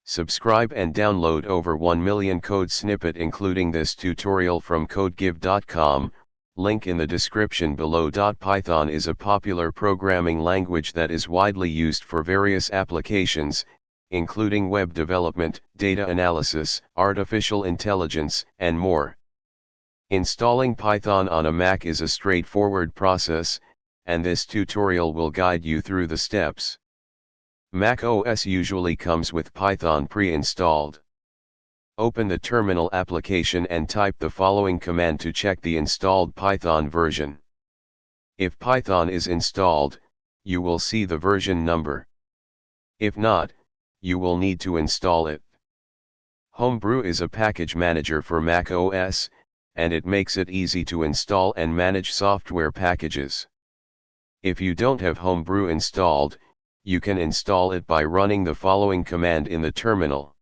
Subscribe and download over 1 million code snippet including this tutorial from codegive.com, link in the description below. Python is a popular programming language that is widely used for various applications, including web development, data analysis, artificial intelligence, and more. Installing Python on a Mac is a straightforward process, and this tutorial will guide you through the steps. macOS usually comes with Python pre-installed. Open the terminal application and type the following command to check the installed Python version. If Python is installed, you will see the version number. If not, you will need to install it. Homebrew is a package manager for macOS, and it makes it easy to install and manage software packages. If you don't have Homebrew installed, you can install it by running the following command in the terminal.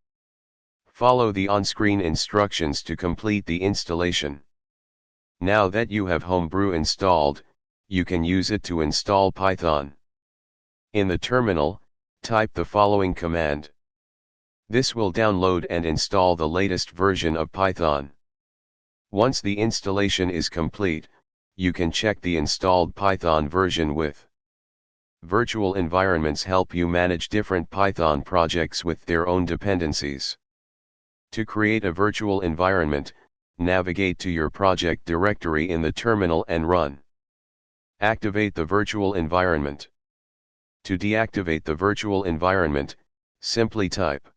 Follow the on-screen instructions to complete the installation. Now that you have Homebrew installed, you can use it to install Python. In the terminal, type the following command. This will download and install the latest version of Python. Once the installation is complete, you can check the installed Python version with. Virtual environments help you manage different Python projects with their own dependencies. To create a virtual environment, navigate to your project directory in the terminal and run. Activate the virtual environment. To deactivate the virtual environment, simply type.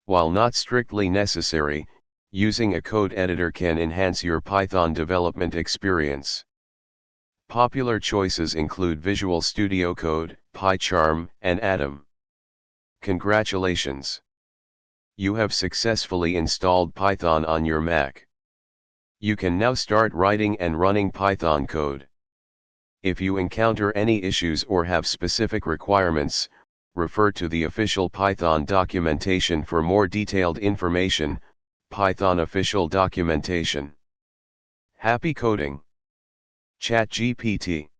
While not strictly necessary, using a code editor can enhance your Python development experience. Popular choices include Visual Studio Code, PyCharm, and Atom. Congratulations! You have successfully installed Python on your Mac. You can now start writing and running Python code. If you encounter any issues or have specific requirements, refer to the official Python documentation for more detailed information. Python official documentation. Happy coding! ChatGPT